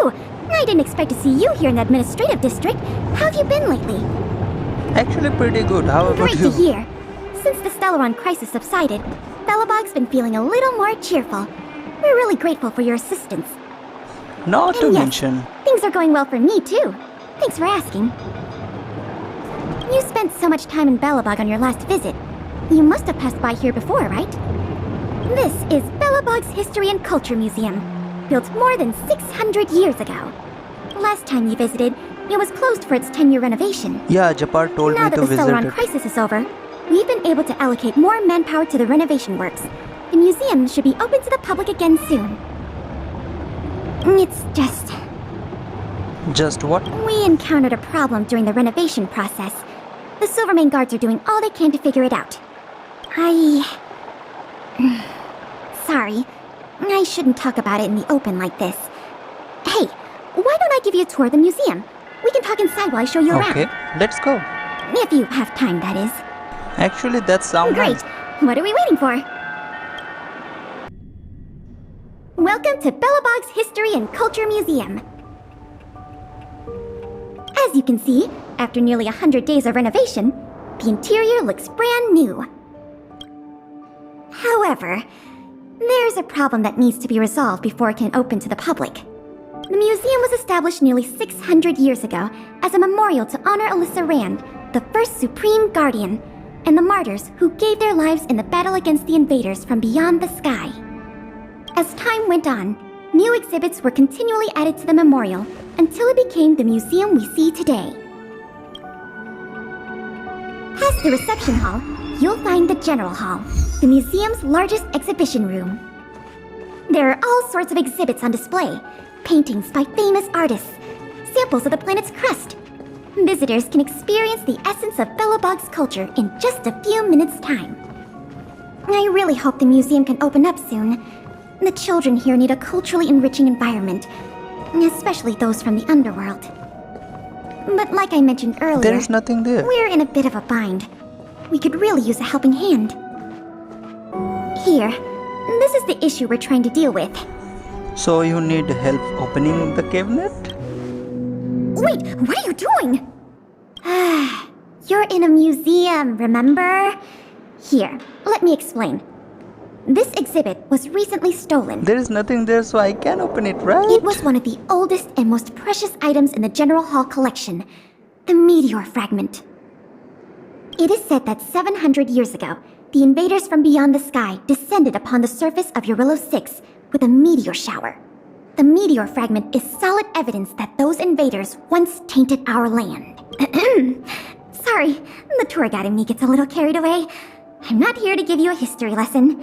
too! I didn't expect to see you here in the administrative district. How have you been lately? Actually pretty good. How about Great you? to hear. Since the Stellaron crisis subsided, Belobog's been feeling a little more cheerful. We're really grateful for your assistance. Not to And yes, mention. things are going well for me too. Thanks for asking. You spent so much time in Belobog on your last visit. You must have passed by here before, right? This is Belobog's History and Culture Museum, built more than 600 years ago. Last time you visited, it was closed for its 10-year renovation. Yeah, Japar told Now me that to the visit Stellaron it. crisis is over, we've been able to allocate more manpower to the renovation works. The museum should be open to the public again soon. It's just... Just what? we encountered a problem during the renovation process. The Silvermane guards are doing all they can to figure it out. Sorry. I shouldn't talk about it in the open like this. Hey, why don't I give you a tour of the museum? We can talk inside while I show you Okay, around. let's go. If you have time, that is. Actually, that sounds Great. nice. What are we waiting for? Welcome to Belobog's History and Culture Museum. As you can see, after nearly 100 days of renovation, the interior looks brand new. However, there's a problem that needs to be resolved before it can open to the public. The museum was established nearly 600 years ago as a memorial to honor Alyssa Rand, the first Supreme Guardian, and the martyrs who gave their lives in the battle against the invaders from beyond the sky. As time went on, new exhibits were continually added to the memorial until it became the museum we see today. Past the reception hall, you'll find the General Hall, the museum's largest exhibition room. There are all sorts of exhibits on display, paintings by famous artists, samples of the planet's crust. Visitors can experience the essence of Belobog's culture in just a few minutes' time. I really hope the museum can open up soon. The children here need a culturally enriching environment, especially those from the underworld. But like I mentioned earlier, There is nothing there. we're in a bit of a bind. We could really use a helping hand. Here, this is the issue we're trying to deal with. So you need help opening the cabinet? Wait, what are you doing? You're in a museum, remember? Here, let me explain. This exhibit was recently stolen. There is nothing there, so I can open it, right? It was one of the oldest and most precious items in the General Hall collection, the meteor fragment. It is said that 700 years ago, the invaders from beyond the sky descended upon the surface of Eurillo 6 with a meteor shower. The meteor fragment is solid evidence that those invaders once tainted our land. Sorry, the tour guide in me gets a little carried away. I'm not here to give you a history lesson.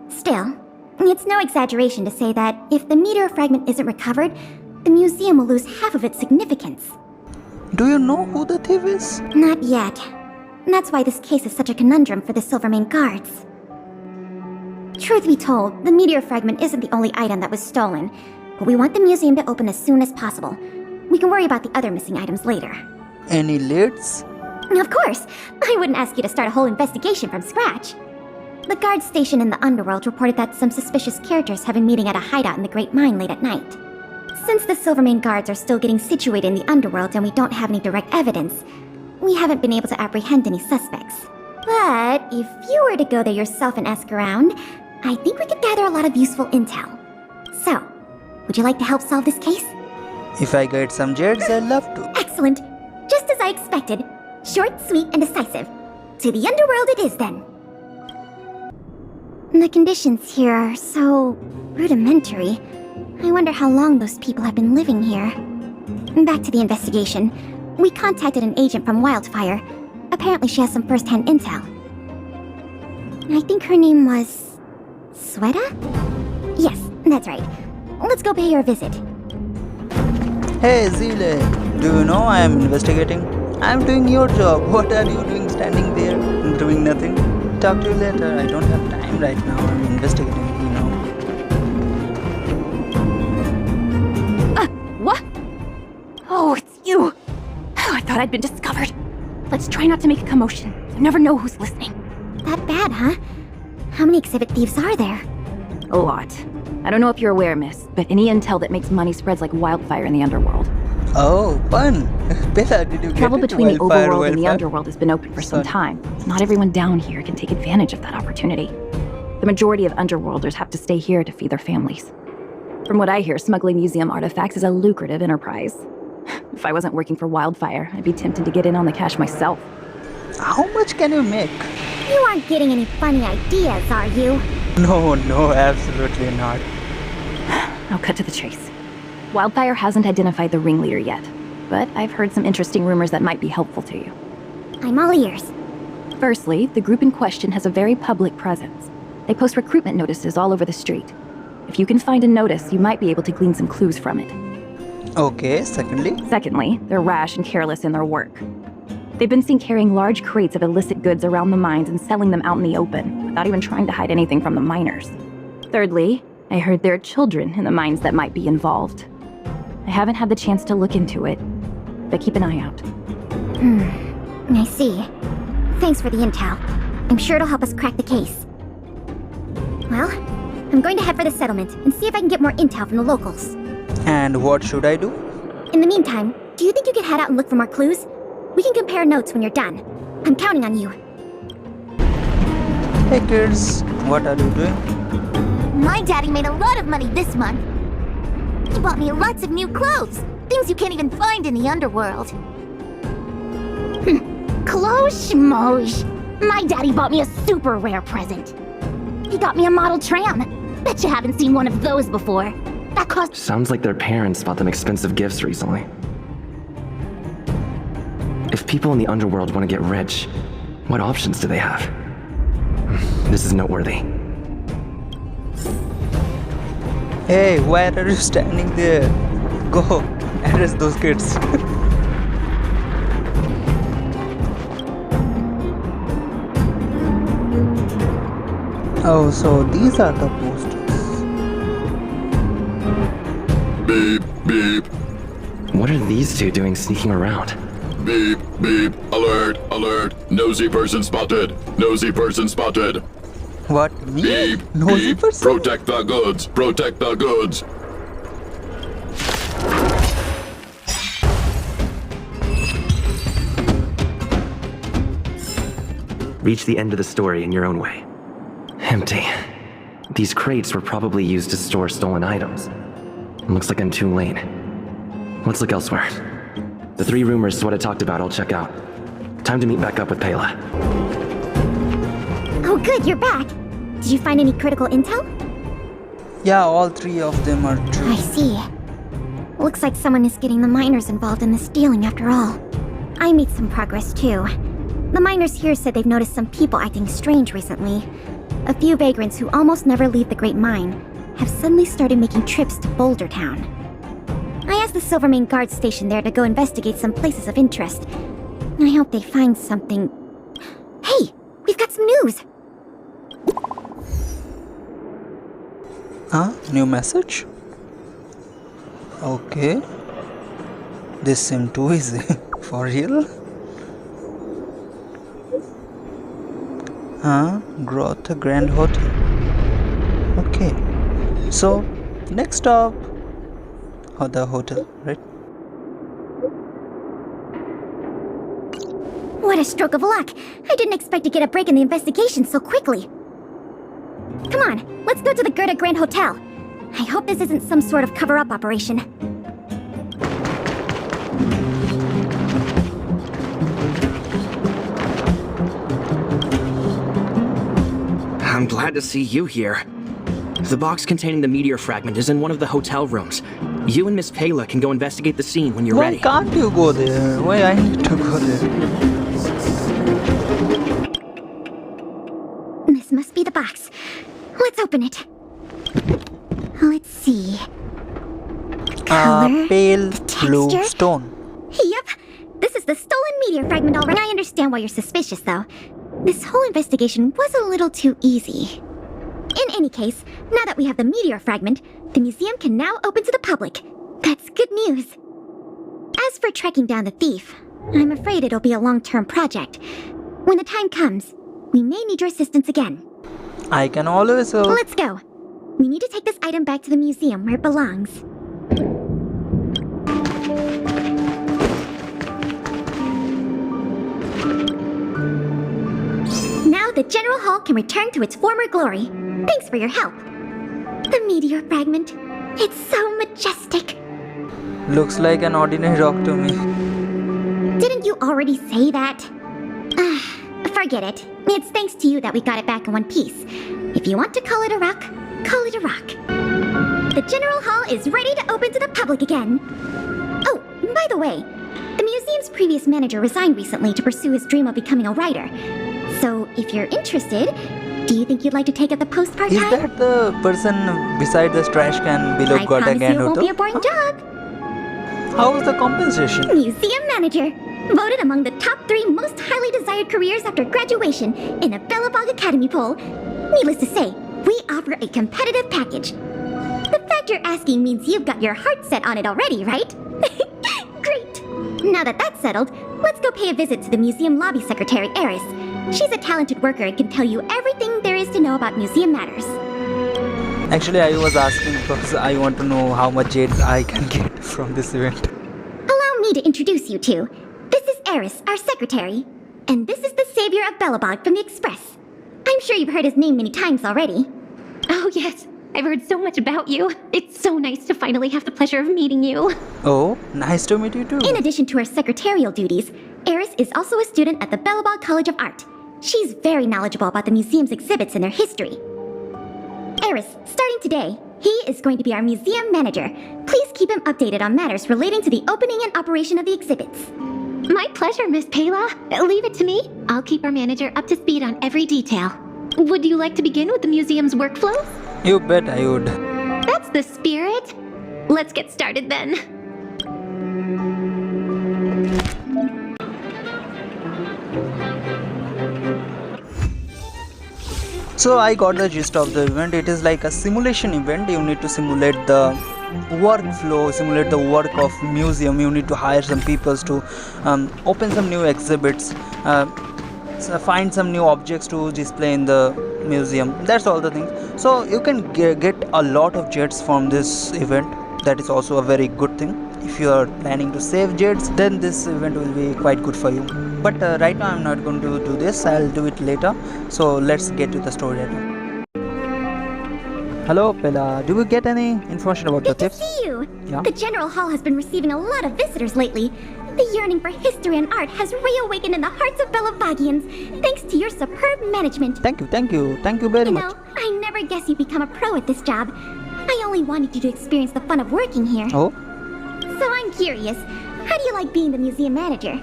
Still, it's no exaggeration to say that if the meteor fragment isn't recovered, the museum will lose half of its significance. Do you know who the thief is? Not yet. That's why this case is such a conundrum for the Silvermane guards. Truth be told, the meteor fragment isn't the only item that was stolen, but we want the museum to open as soon as possible. We can worry about the other missing items later. Any leads? Of course! I wouldn't ask you to start a whole investigation from scratch. The guard station in the underworld reported that some suspicious characters have been meeting at a hideout in the Great Mine late at night. Since the Silvermane guards are still getting situated in the underworld and we don't have any direct evidence, we haven't been able to apprehend any suspects. But if you were to go there yourself and ask around, I think we could gather a lot of useful intel. So, would you like to help solve this case? If I get some Jades, I'd love to. Excellent! Just as I expected. Short, sweet, and decisive. To the underworld it is, then. The conditions here are so rudimentary. I wonder how long those people have been living here. Back to the investigation. We contacted an agent from Wildfire. Apparently she has some first-hand intel. I think her name was... Sweta? Yes, that's right. Let's go pay her a visit. Hey Zile, do you know I am investigating? I'm doing your job. What are you doing standing there doing nothing? Talk to you later. I don't have time right now. I'm investigating, you know. What? Oh, it's you. I thought I'd been discovered. Let's try not to make a commotion. You never know who's listening. That bad, huh? How many exhibit thieves are there? A lot. I don't know if you're aware, miss, but any intel that makes money spreads like wildfire in the underworld. Oh, fun. Bella, did you get Travel it? between the Wildfire, overworld and the wildfire? underworld has been open for some time. Not everyone down here can take advantage of that opportunity. The majority of underworlders have to stay here to feed their families. From what I hear, smuggling museum artifacts is a lucrative enterprise. If I wasn't working for Wildfire, I'd be tempted to get in on the cash myself. How much can you make? You aren't getting any funny ideas, are you? No, absolutely not. I'll cut to the chase. Wildfire hasn't identified the ringleader yet, but I've heard some interesting rumors that might be helpful to you. I'm all ears. Firstly, the group in question has a very public presence. They post recruitment notices all over the street. If you can find a notice, you might be able to glean some clues from it. Okay, secondly? Secondly, they're rash and careless in their work. They've been seen carrying large crates of illicit goods around the mines and selling them out in the open, without even trying to hide anything from the miners. Thirdly, I heard there are children in the mines that might be involved. I haven't had the chance to look into it, but keep an eye out. I see. Thanks for the intel. I'm sure it'll help us crack the case. Well, I'm going to head for the settlement and see if I can get more intel from the locals. And what should I do? In the meantime, do you think you could head out and look for more clues? We can compare notes when you're done. I'm counting on you. Hey kids, what are you doing? My daddy made a lot of money this month. He bought me lots of new clothes. Things you can't even find in the underworld. Clothes schmoes. My daddy bought me a super rare present. He got me a model tram. Bet you haven't seen one of those before. That cost— Sounds like their parents bought them expensive gifts recently. If people in the underworld want to get rich, what options do they have? This is noteworthy. Hey, why are you standing there? Go, arrest those kids. Oh, so these are the posters. Beep, beep, What are these two doing sneaking around? beep, beep, alert, alert, nosy person spotted, nosy person spotted. What, me? Beep, Nosy beep, person? protect the goods, protect the goods. Reach the end of the story in your own way. Empty. These crates were probably used to store stolen items. Looks like I'm too late. Let's look elsewhere. The 3 rumors is what I talked about, I'll check out. Time to meet back up with Pela. Oh good, you're back. Did you find any critical intel? Yeah, all 3 of them are true. I see. Looks like someone is getting the miners involved in the stealing after all. I made some progress too. The miners here said they've noticed some people acting strange recently. A few vagrants who almost never leave the Great Mine have suddenly started making trips to Boulder Town. I asked the Silvermane guard station there to go investigate some places of interest. I hope they find something. Hey, we've got some news! Huh? New message? Okay. This seemed too easy. For real? Growth Grand Hotel. Okay. So, next stop. Oh, the hotel, right? What a stroke of luck! I didn't expect to get a break in the investigation so quickly. Come on, let's go to the Gerda Grand Hotel. I hope this isn't some sort of cover-up operation. I'm glad to see you here. The box containing the meteor fragment is in one of the hotel rooms. You and Miss Pela can go investigate the scene when you're Why ready. can't you go there? Why I need to go there? This must be the box. Let's open it. Let's see. Color, Pale the blue texture. stone. Yep, this is the stolen meteor fragment already. I understand why you're suspicious, though. This whole investigation was a little too easy. In any case, now that we have the meteor fragment, the museum can now open to the public. That's good news. As for tracking down the thief, I'm afraid it'll be a long-term project. When the time comes, we may need your assistance again. I can always help. Let's go. We need to take this item back to the museum where it belongs. Now the General Hall can return to its former glory. Thanks for your help. The meteor fragment. It's so majestic. Looks like an ordinary rock to me. Didn't you already say that? Forget it. It's thanks to you that we got it back in one piece. If you want to call it a rock, call it a rock. The General Hall is ready to open to the public again. Oh, by the way, the museum's previous manager resigned recently to pursue his dream of becoming a writer. So, if you're interested, do you think you'd like to take up the post part-time? Is that the person beside the trash can below I promise Gachagame? you it won't be a boring job. How is the compensation? Museum manager. Voted among the top 3 most highly desired careers after graduation in a Belobog Academy poll. Needless to say, we offer a competitive package. The fact you're asking means you've got your heart set on it already, right? Great! Now that that's settled, let's go pay a visit to the museum lobby secretary, Eris. She's a talented worker and can tell you everything there is to know about museum matters. Actually, I was asking because I want to know how much Jades I can get from this event. Allow me to introduce you two. This is Eris, our secretary. And this is the savior of Belobog from the Express. I'm sure you've heard his name many times already. Oh, yes. I've heard so much about you. It's so nice to finally have the pleasure of meeting you. Oh, nice to meet you too. In addition to her secretarial duties, Eris is also a student at the Belobog College of Art. She's very knowledgeable about the museum's exhibits and their history. Eris, starting today, he is going to be our museum manager. Please keep him updated on matters relating to the opening and operation of the exhibits. My pleasure, Miss Pela. Leave it to me. I'll keep our manager up to speed on every detail. Would you like to begin with the museum's workflows? You bet I would. That's the spirit. Let's get started then. So I got the gist of the event. It is like a simulation event. You need to simulate the workflow, simulate the work of museum. You need to hire some people to open some new exhibits, find some new objects to display in the museum. That's all the things. So you can get a lot of Jades from this event. That is also a very good thing. If you are planning to save Jades, then this event will be quite good for you. But right now I'm not going to do this. I'll do it later. So let's get to the story. Hello Pela, do you get any information about Good the to tips? see you! Yeah? The General Hall has been receiving a lot of visitors lately. The yearning for history and art has reawakened in the hearts of Belobogians, thanks to your superb management. Thank you very You much. know, I never guessed you'd become a pro at this job. I only wanted you to experience the fun of working here. Oh, So I'm curious, how do you like being the museum manager?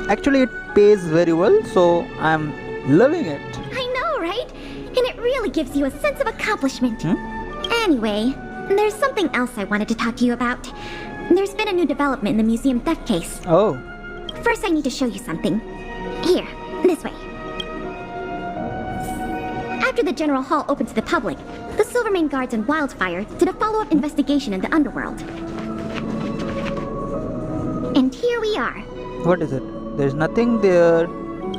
actually it pays very well, so I'm loving it. I know, right? And it really gives you a sense of accomplishment. Hmm? Anyway, there's something else I wanted to talk to you about. There's been a new development in the museum theft case. Oh, First, I need to show you something. Here, this way. After the General Hall opened to the public, the Silvermane Guards and Wildfire did a follow-up investigation in the underworld. And here we are. what is it? There's nothing there.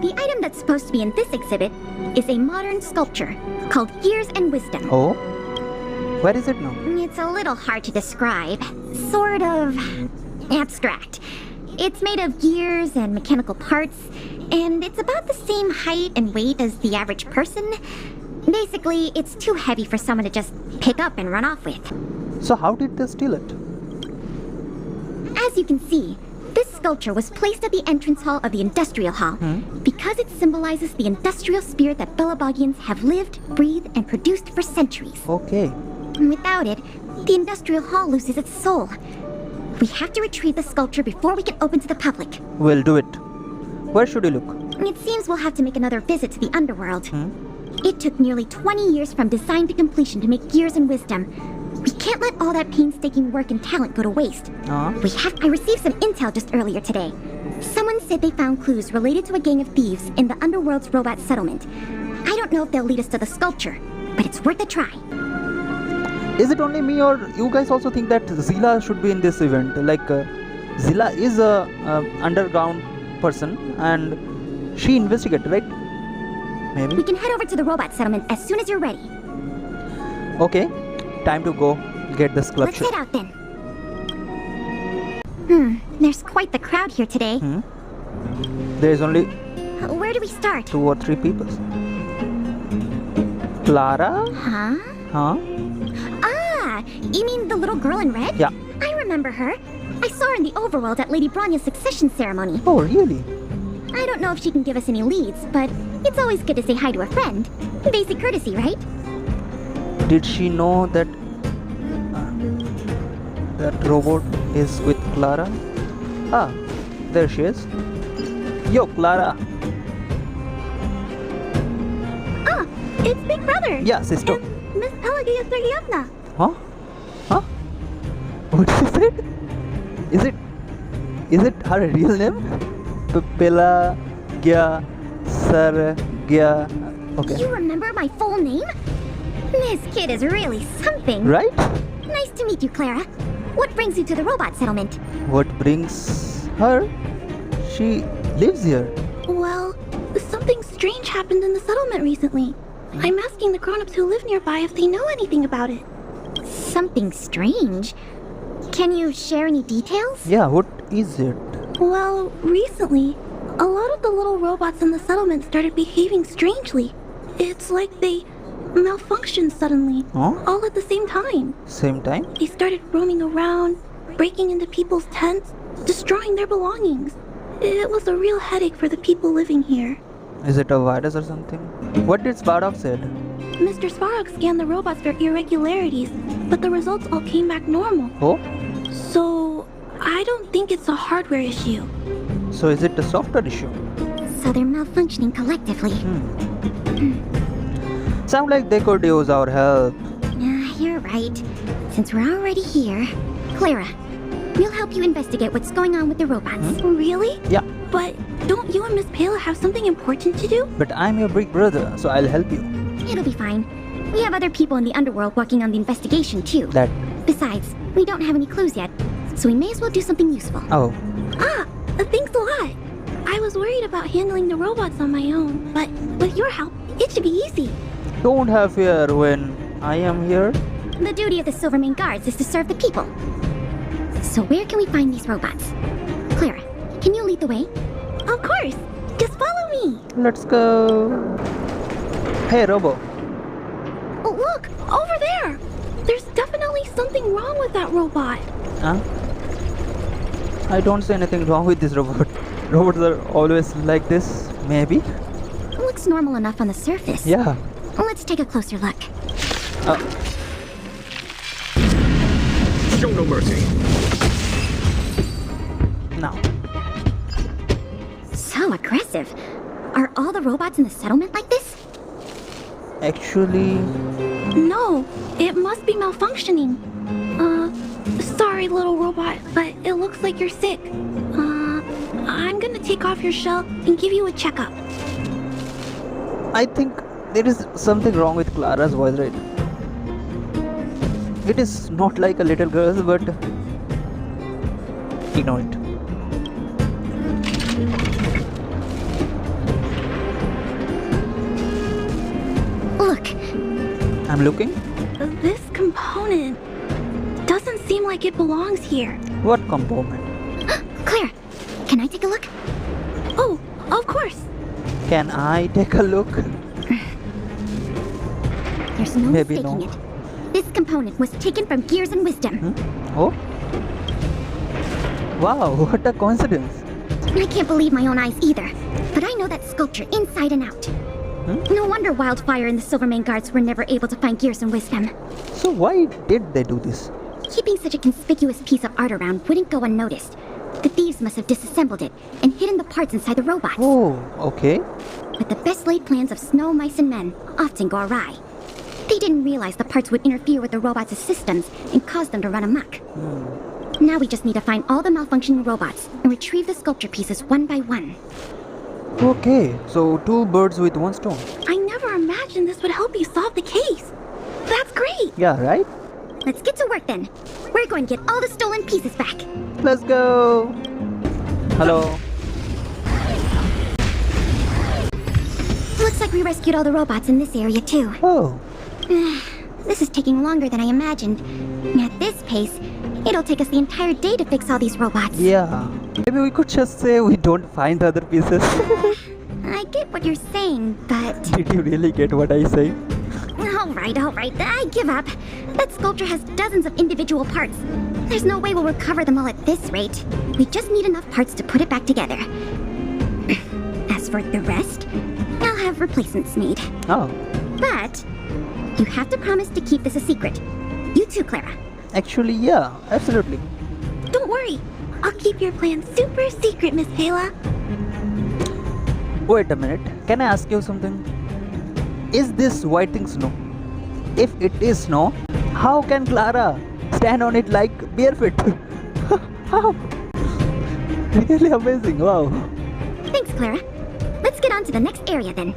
The item that's supposed to be in this exhibit is a modern sculpture called Years and Wisdom. Oh, where is it now? It's a little hard to describe. Sort of abstract. It's made of gears and mechanical parts, and it's about the same height and weight as the average person. Basically, it's too heavy for someone to just pick up and run off with. So how did they steal it? As you can see, this sculpture was placed at the entrance hall of the Industrial Hall because it symbolizes the industrial spirit that Belobogians have lived, breathed, and produced for centuries. Okay. Without it, the Industrial Hall loses its soul. We have to retrieve the sculpture before we can open to the public. We'll do it. Where should we look? It seems we'll have to make another visit to the underworld. It took nearly 20 years from design to completion to make Years and Wisdom. We can't let all that painstaking work and talent go to waste. I received some intel just earlier today. Someone said they found clues related to a gang of thieves in the underworld's robot settlement. I don't know if they'll lead us to the sculpture, but it's worth a try. Is it only me, or you guys also think that Zila should be in this event? Like, Zila is a underground person and she investigated, right? Maybe. We can head over to the robot settlement as soon as you're ready. Okay. time to go get the Let's sculpture. head out then. There's quite the crowd here today. There is only Where do we start? 2 or 3 people. Clara? Huh? Huh? Ah, you mean the little girl in red? Yeah. I remember her. I saw her in the overworld at Lady Bronya's succession ceremony. Oh, really? I don't know if she can give us any leads, but it's always good to say hi to a friend. Basic courtesy, right? Did she know that that robot is with Clara? Ah, there she is. Yo, Clara. Ah, it's Big Brother. Yeah, sister. Miss Pelagaya. Huh? Huh? What she said? Is it her real name? Pelagaya. Okay. You remember my full name? This kid is really something. Right? Nice to meet you, Clara. What brings you to the robot settlement? What brings her? She lives here. Well, something strange happened in the settlement recently. I'm asking the grown-ups who live nearby if they know anything about it. Something strange. Can you share any details? Yeah, what is it? Well, recently, a lot of the little robots in the settlement started behaving strangely. It's like they malfunctioned suddenly, Huh? all at the same time. Same time? They started roaming around, breaking into people's tents, destroying their belongings. It was a real headache for the people living here. Is it a virus or something? What did Sparrow said? Mr. Svarog scanned the robots for irregularities, but the results all came back normal. Oh? So, I don't think it's a hardware issue. So is it a software issue? So they're malfunctioning collectively. Sound like they could use our help. You're right. Since we're already here, Clara, we'll help you investigate what's going on with the robots. Really? Yeah, But don't you and Miss Pela have something important to do? but I'm your big brother, so I'll help you. It'll be fine. We have other people in the underworld working on the investigation too. That. Besides, we don't have any clues yet, so we may as well do something useful. Oh. Thanks a lot. I was worried about handling the robots on my own, but with your help, it should be easy. Don't have fear when I am here. The duty of the Silvermane Guards is to serve the people. So where can we find these robots? Clara, can you lead the way? Of course. Just follow me. Let's go. Hey, Robo. Oh, look, over there. There's definitely something wrong with that robot. Huh? I don't see anything wrong with this robot. Robots are always like this, maybe? Looks normal enough on the surface. Yeah. Let's take a closer look. Show no mercy. Now. So aggressive. Are all the robots in the settlement like this? Actually, No, it must be malfunctioning. Sorry, little robot, but it looks like you're sick. I'm gonna take off your shell and give you a checkup. I think there is something wrong with Clara's voice, right? It is not like a little girl, but ignore it. Look, I'm looking. This component doesn't seem like it belongs here. What component? Claire, can I take a look? Oh, of course. Can I take a look? There's no Maybe mistaking no. it. This component was taken from Gears and Wisdom. Oh? Wow, what a coincidence. I can't believe my own eyes either, but I know that sculpture inside and out. No wonder Wildfire and the Silvermane Guards were never able to find Gears and Wisdom. So why did they do this? Keeping such a conspicuous piece of art around wouldn't go unnoticed. The thieves must have disassembled it and hidden the parts inside the robots. Oh, okay. But the best laid plans of snow, mice, and men often go awry. They didn't realize the parts would interfere with the robots' systems and cause them to run amok. Now we just need to find all the malfunctioning robots and retrieve the sculpture pieces one by one. Okay, so 2 birds with 1 stone. I never imagined this would help you solve the case. That's great. Yeah, right? Let's get to work then. We're going to get all the stolen pieces back. Let's go. Hello. Looks like we rescued all the robots in this area too. Oh, This is taking longer than I imagined. At this pace, it'll take us the entire day to fix all these robots. Yeah. Maybe we could just say we don't find the other pieces. I get what you're saying, but... Did you really get what I say? Alright, I give up. That sculpture has dozens of individual parts. There's no way we'll recover them all at this rate. We just need enough parts to put it back together. As for the rest, I'll have replacements made. Oh. But you have to promise to keep this a secret. You too, Clara. Actually, yeah, absolutely. Don't worry. I'll keep your plan super secret, Miss Pela. Wait a minute. Can I ask you something? Is this white thing snow? If it is snow, how can Clara stand on it like barefoot? How? Really amazing, wow. Thanks, Clara. Let's get on to the next area then.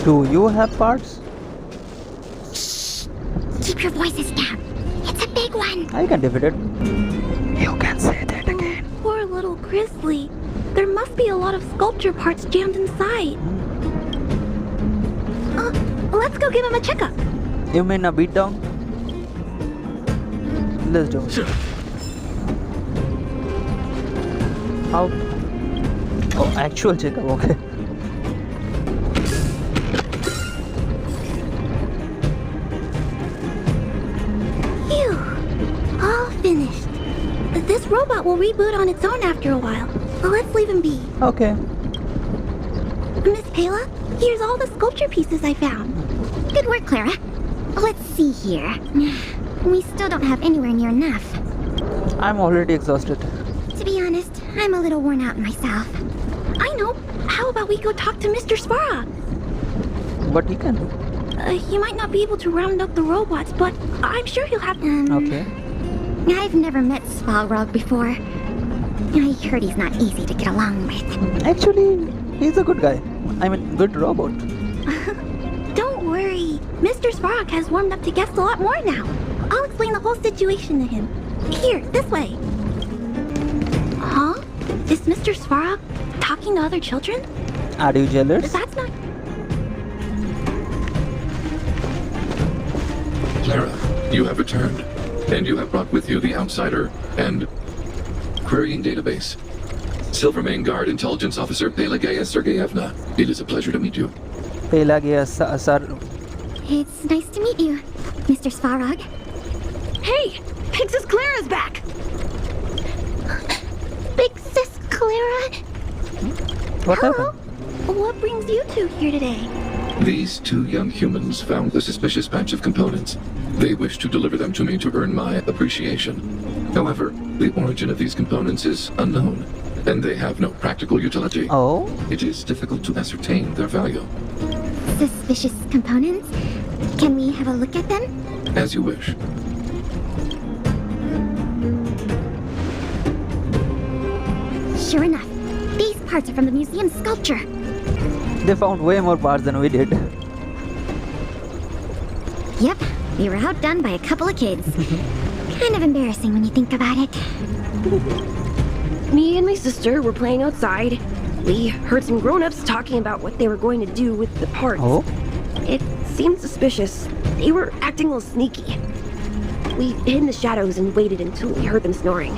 Do you have parts? Shh! Keep your voices down. It's a big one. I can defeat it. You can say that Oh, again. poor little Grizzly. There must be a lot of sculpture parts jammed inside. Let's go give him a checkup. You mean a beat down? Let's do it. How? Oh, actual checkup, okay. Phew. All finished. This robot will reboot on its own after a while. Let's leave him be. Okay. Miss Pela, here's all the sculpture pieces I found. Good work, Clara. Let's see here. We still don't have anywhere near enough. I'm already exhausted. To be honest, I'm a little worn out myself. I know. How about we go talk to Mr. Svarog? What he can do? He might not be able to round up the robots, but I'm sure he'll have... Okay. I've never met Svarog before. I heard he's not easy to get along with. Actually, he's a good guy. I mean, good robot. Don't worry. Mr. Svarog has warmed up to guests a lot more now. I'll explain the whole situation to him. Here, this way. Huh? Is Mr. Svarog talking to other children? Are you jealous? That's not... Clara, you have returned, and you have brought with you the Outsider and Querying Database. Silvermane Guard Intelligence Officer Pelageya Sergeyevna. It is a pleasure to meet you. Pelageya Sar... It's nice to meet you, Mr. Svarog. Hey! Big Sis Clara's back! Big Sis Clara? What Hello? happened? What brings you two here today? These two young humans found the suspicious batch of components. They wish to deliver them to me to earn my appreciation. However, the origin of these components is unknown, and they have no practical utility. Oh? It is difficult to ascertain their value. Suspicious components? Can we have a look at them? As you wish. Sure enough, these parts are from the museum's sculpture. They found way more parts than we did. Yep, we were outdone by a couple of kids. Kind of embarrassing when you think about it. Me and my sister were playing outside. We heard some grown-ups talking about what they were going to do with the parts. Oh? It seemed suspicious. They were acting a little sneaky. We hid in the shadows and waited until we heard them snoring.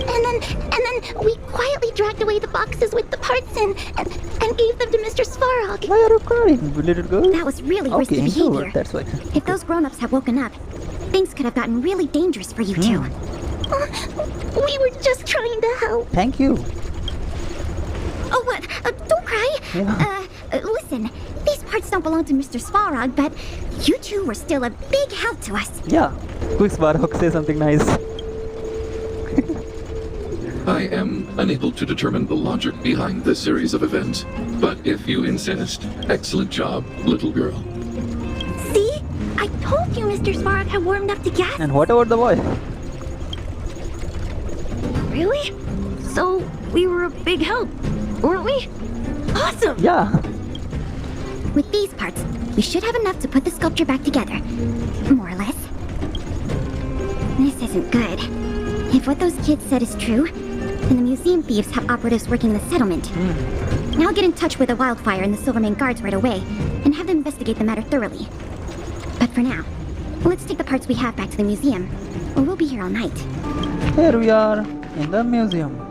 And then we quietly dragged away the boxes with the parts in and gave them to Mr. Svarog. Why are you crying, little girl? That was really Okay, risky behavior. introvert, that's why. If those grown-ups had woken up, things could have gotten really dangerous for you two. We were just trying to help. Thank you. Oh, what? Don't cry. Listen, these parts don't belong to Mr. Svarog, but you two were still a big help to us. Yeah. Quick Svarog, say something nice. I am unable to determine the logic behind this series of events, but if you insist, excellent job, little girl. See? I told you Mr. Svarog had warmed up to gas. And what about the boy? Really? So, we were a big help, weren't we? Awesome! Yeah. With these parts, we should have enough to put the sculpture back together. More or less. This isn't good. If what those kids said is true, then the museum thieves have operatives working the settlement. Now get in touch with the Wildfire and the Silvermane Guards right away, and have them investigate the matter thoroughly. But for now, let's take the parts we have back to the museum, or we'll be here all night. Here we are in the museum.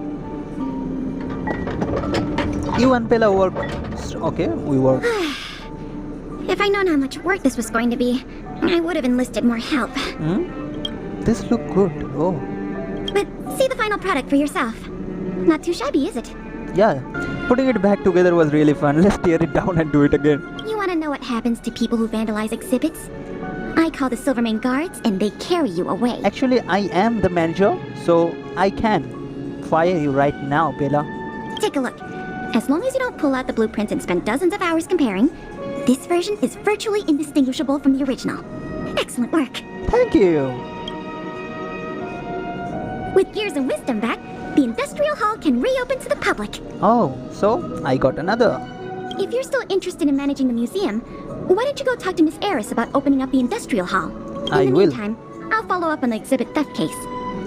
You and Bella work. Okay, we work. If I'd known how much work this was going to be, I would have enlisted more help. This look good. Oh. But see the final product for yourself. Not too shabby, is it? Yeah, putting it back together was really fun. Let's tear it down and do it again. You want to know what happens to people who vandalize exhibits? I call the Silvermane guards, and they carry you away. Actually, I am the manager, so I can fire you right now, Bella. Take a look. As long as you don't pull out the blueprints and spend dozens of hours comparing, this version is virtually indistinguishable from the original. Excellent work. Thank you. With Gears and Wisdom back, the Industrial Hall can reopen to the public. Oh, so I got another. If you're still interested in managing the museum, why don't you go talk to Miss Eris about opening up the Industrial Hall? I will. In the meantime, I'll follow up on the exhibit theft case.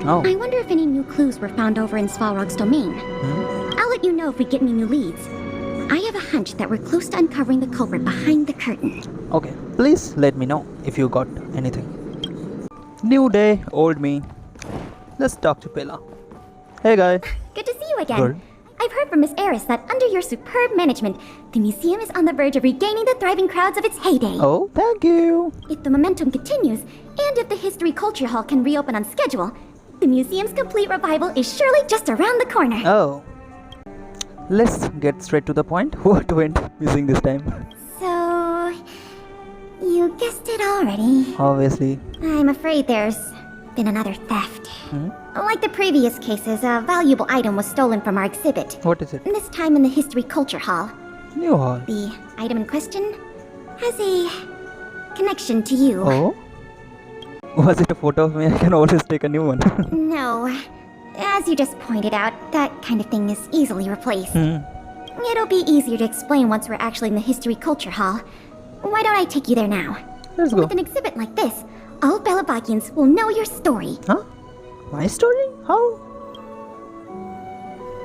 Oh. I wonder if any new clues were found over in Svalrog's domain. I'll let you know if we get any new leads. I have a hunch that we're close to uncovering the culprit behind the curtain. Okay, please let me know if you got anything. New day, old me. Let's talk to Bella. Hey guy. Good to see you again. Good. I've heard from Miss Eris that under your superb management, the museum is on the verge of regaining the thriving crowds of its heyday. Oh, thank you. If the momentum continues, and if the History Culture Hall can reopen on schedule, the museum's complete revival is surely just around the corner. Oh. Let's get straight to the point. What went missing this time? So, you guessed it already. Obviously. I'm afraid there's been another theft. Like the previous cases, a valuable item was stolen from our exhibit. What is it? This time in the History Culture Hall. New hall. The item in question has a connection to you. Oh? Was it a photo of me? I can always take a new one. No. As you just pointed out, that kind of thing is easily replaced. It'll be easier to explain once we're actually in the History Culture Hall. Why don't I take you there now? Let's go. With an exhibit like this, all Belobogians will know your story. Huh? My story? How?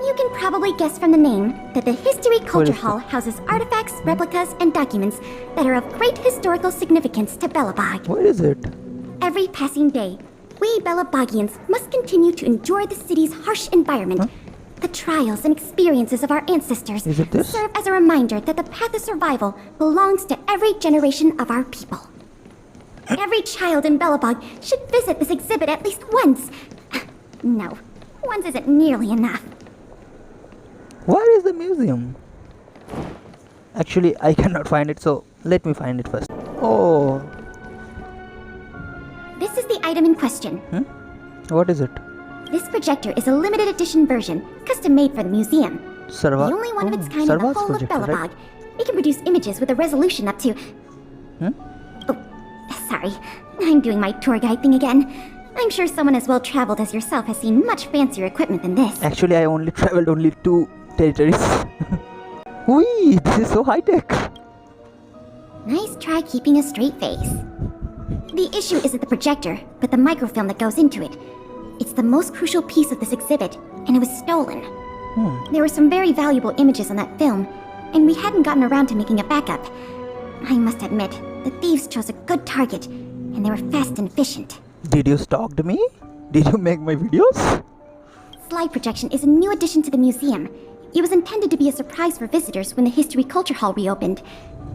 You can probably guess from the name that the History Culture is Hall houses artifacts, replicas, and documents that are of great historical significance to Belobog. What is it? Every passing day, we Belobogians must continue to endure the city's harsh environment. The trials and experiences of our ancestors Is it this? serve as a reminder that the path of survival belongs to every generation of our people. Every child in Belobog should visit this exhibit at least once. No, once isn't nearly enough. Where is the museum? Actually, I cannot find it, so let me find it first. Oh. This is the item in question. What is it? This projector is a limited edition version, custom made for the museum. Sarva. The only one of its kind in the Sarva's whole of projector, Belobog. right? It can produce images with a resolution up to... Oh, sorry. I'm doing my tour guide thing again. I'm sure someone as well-traveled as yourself has seen much fancier equipment than this. Actually, I only traveled only 2 territories. Whee! This is so high-tech. Nice try keeping a straight face. The issue isn't the projector, but the microfilm that goes into it. It's the most crucial piece of this exhibit, and it was stolen. There were some very valuable images on that film, and we hadn't gotten around to making a backup. I must admit, the thieves chose a good target, and they were fast and efficient. Did you stalk me? Did you make my videos? Slide projection is a new addition to the museum. It was intended to be a surprise for visitors when the History Culture Hall reopened.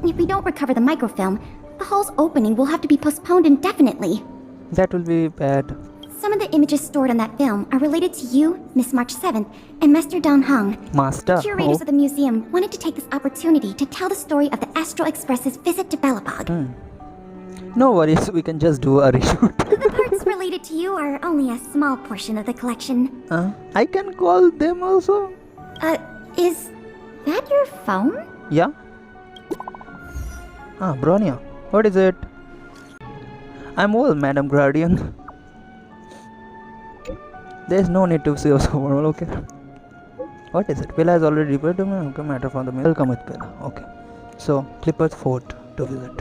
If we don't recover the microfilm, the hall's opening will have to be postponed indefinitely. That will be bad. Some of the images stored on that film are related to you, Miss March 7th, and Master Don Hong. Master. Curators of the museum wanted to take this opportunity to tell the story of the Astral Express's visit to Belobog. No worries, we can just do a reshoot. The parts related to you are only a small portion of the collection. I can call them also. Is that your phone? Yeah. Bronya. What is it? I'm well, Madam Guardian. There's no need to say someone, okay? What is it? Bella has already reported to me. Okay, matter from the mail. Welcome with Bella. Okay. So, Clipper's Fort to visit.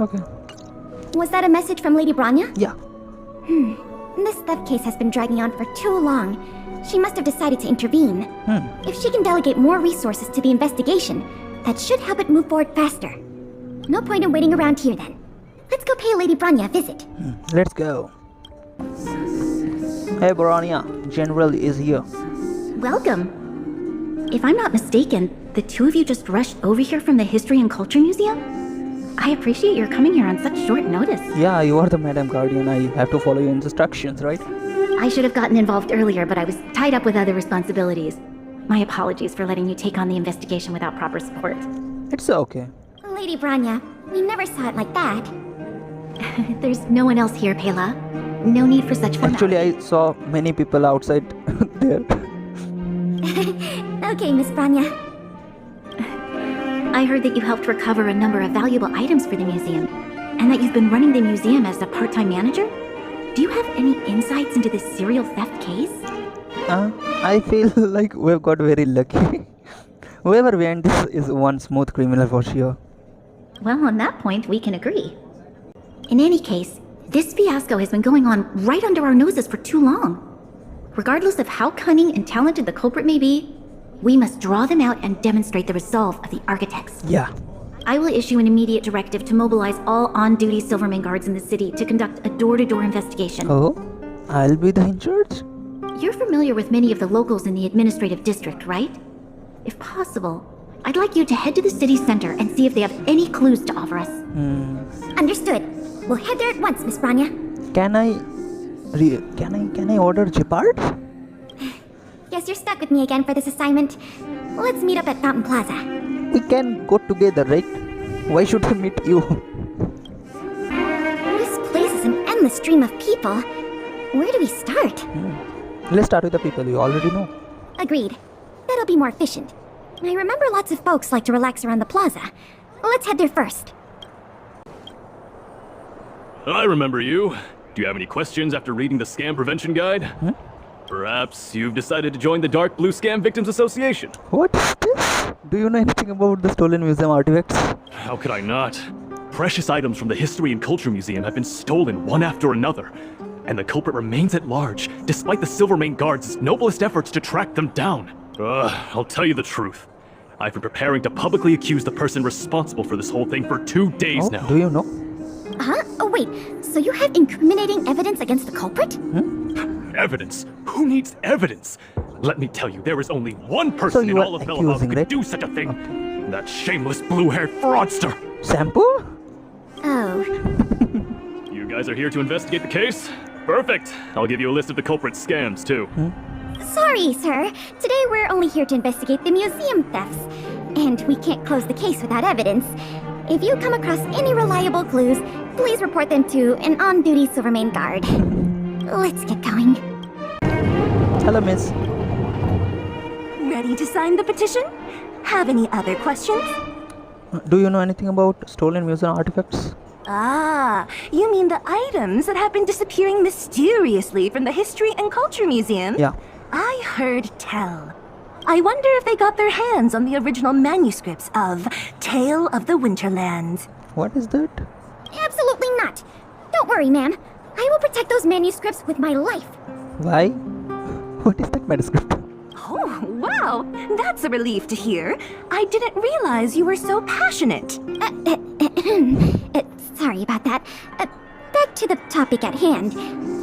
Okay. Was that a message from Lady Bronya? Yeah. This theft case has been dragging on for too long. She must have decided to intervene. If she can delegate more resources to the investigation, that should help it move forward faster. No point in waiting around here then. Let's go pay Lady Branya a visit. Let's go. Hey Branya, General is here. Welcome. If I'm not mistaken, the two of you just rushed over here from the History and Culture Museum? I appreciate your coming here on such short notice. Yeah, you are the Madam Guardian. I have to follow your instructions, right? I should have gotten involved earlier, but I was tied up with other responsibilities. My apologies for letting you take on the investigation without proper support. It's okay. Lady Branya, we never saw it like that. There's no one else here, Pela. No need for such Actually, I saw many people outside there. Okay, Miss Branya. I heard that you helped recover a number of valuable items for the museum, and that you've been running the museum as a part-time manager? Do you have any insights into this serial theft case? I feel like we've got very lucky. Whoever went this is one smooth criminal for sure. Well, on that point, we can agree. In any case, this fiasco has been going on right under our noses for too long. Regardless of how cunning and talented the culprit may be, we must draw them out and demonstrate the resolve of the architects. Yeah. I will issue an immediate directive to mobilize all on-duty Silverman guards in the city to conduct a door-to-door investigation. Oh, I'll be the in charge? You're familiar with many of the locals in the administrative district, right? If possible, I'd like you to head to the city center and see if they have any clues to offer us. Understood. We'll head there at once, Miss Branya. Can I order Jeopard? Guess you're stuck with me again for this assignment. Let's meet up at Fountain Plaza. We can go together, right? Why should I meet you? This place is an endless stream of people. Where do we start? Let's start with the people you already know. Agreed. That'll be more efficient. I remember lots of folks like to relax around the plaza. Let's head there first. I remember you. Do you have any questions after reading the Scam Prevention Guide? Perhaps you've decided to join the Dark Blue Scam Victims Association. What is this? Do you know anything about the stolen museum artifacts? How could I not? Precious items from the History and Culture Museum have been stolen one after another, and the culprit remains at large, despite the Silvermane Guards' noblest efforts to track them down. I'll tell you the truth. I've been preparing to publicly accuse the person responsible for this whole thing for 2 days now. Do you know? Huh? Oh wait, so you have incriminating evidence against the culprit? Evidence? Who needs evidence? Let me tell you, there is only one person in all of Belobog who could do such a thing. Okay. That shameless blue-haired fraudster. Shampoo? Oh. You guys are here to investigate the case? Perfect. I'll give you a list of the culprit's scams, too. Sorry, sir. Today we're only here to investigate the museum thefts. And we can't close the case without evidence. If you come across any reliable clues, please report them to an on-duty Silvermane guard. Let's get going. Hello, miss. Ready to sign the petition? Have any other questions? Do you know anything about stolen museum artifacts? Ah, you mean the items that have been disappearing mysteriously from the History and Culture Museum? Yeah. I heard tell. I wonder if they got their hands on the original manuscripts of Tale of the Winterlands. What is that? Absolutely not. Don't worry, ma'am. I will protect those manuscripts with my life. Why? What is that manuscript? Oh, wow! That's a relief to hear. I didn't realize you were so passionate. Sorry about that. Back to the topic at hand.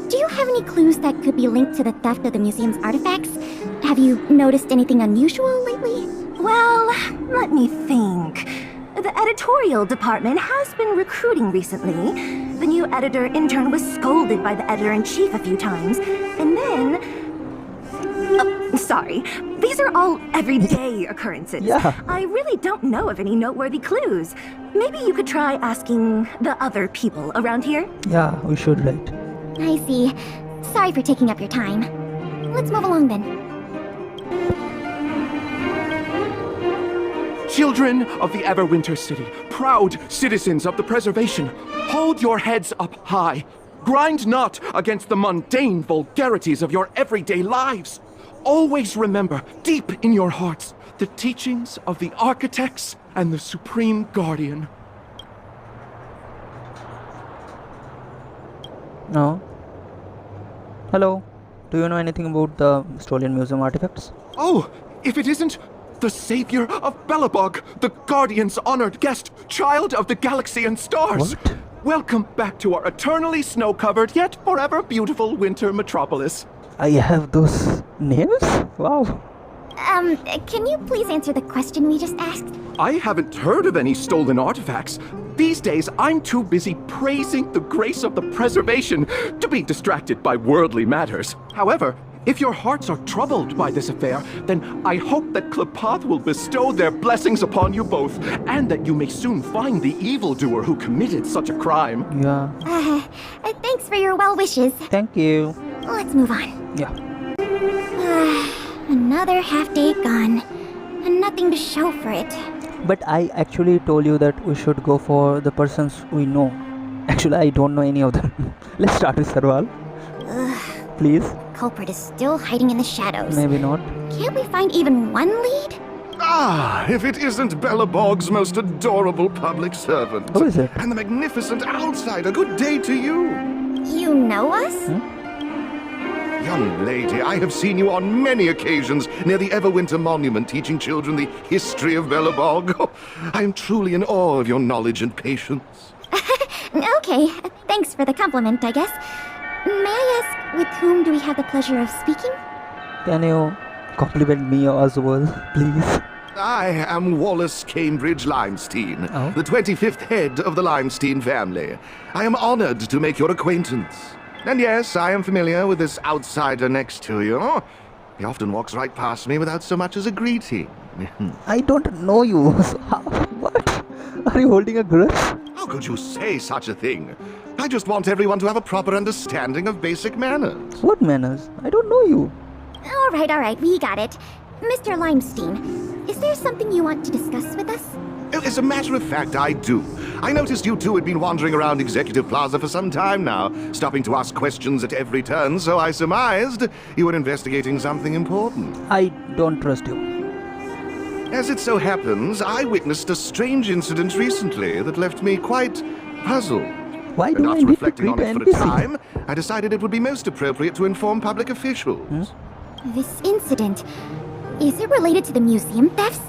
Do you have any clues that could be linked to the theft of the museum's artifacts? Have you noticed anything unusual lately? Well, let me think. The editorial department has been recruiting recently. The new editor-intern was scolded by the editor-in-chief a few times, and then... Oh, sorry. These are all everyday occurrences. Yeah. I really don't know of any noteworthy clues. Maybe you could try asking the other people around here? Yeah, we should, right? I see. Sorry for taking up your time. Let's move along then. Children of the Everwinter City, proud citizens of the preservation, hold your heads up high. Grind not against the mundane vulgarities of your everyday lives. Always remember, deep in your hearts, the teachings of the architects and the Supreme Guardian. No. Hello. Do you know anything about the stolen museum artifacts? Oh, if it isn't The savior of Belobog, the Guardian's honored guest, child of the galaxy and stars. What? Welcome back to our eternally snow-covered yet forever beautiful winter metropolis. I have those names? Wow. Can you please answer the question we just asked? I haven't heard of any stolen artifacts. These days, I'm too busy praising the grace of the preservation to be distracted by worldly matters. However, if your hearts are troubled by this affair, then I hope that Klepath will bestow their blessings upon you both, and that you may soon find the evildoer who committed such a crime. Yeah. Thanks for your well wishes. Thank you. Let's move on. Yeah. Another half day gone, and nothing to show for it. But I actually told you that we should go for the persons we know. Actually, I don't know any of them. Let's start with Sarwal. Please. Culprit is still hiding in the shadows. Maybe not. Can't we find even one lead? Ah, if it isn't Belobog's most adorable public servant. Who is it? And the magnificent outsider. Good day to you. You know us? Young lady, I have seen you on many occasions near the Everwinter Monument teaching children the history of Belobog. Oh, I am truly in awe of your knowledge and patience. Okay, thanks for the compliment, I guess. May I ask, with whom do we have the pleasure of speaking? Can you compliment me as well, please? I am Wallace Cambridge Limestein, Oh. the 25th head of the Limestein family. I am honored to make your acquaintance. And yes, I am familiar with this outsider next to you. He often walks right past me without so much as a greeting. I don't know you. So what? Are you holding a grudge? How could you say such a thing? I just want everyone to have a proper understanding of basic manners. What manners? I don't know you. All right, we got it. Mr. Limestein, is there something you want to discuss with us? As a matter of fact, I do. I noticed you two had been wandering around Executive Plaza for some time now, stopping to ask questions at every turn, so I surmised you were investigating something important. I don't trust you. As it so happens, I witnessed a strange incident recently that left me quite puzzled. Why And do I after need to reflecting treat on it for a NPC? time, I decided it would be most appropriate to inform public officials. This incident, is it related to the museum thefts?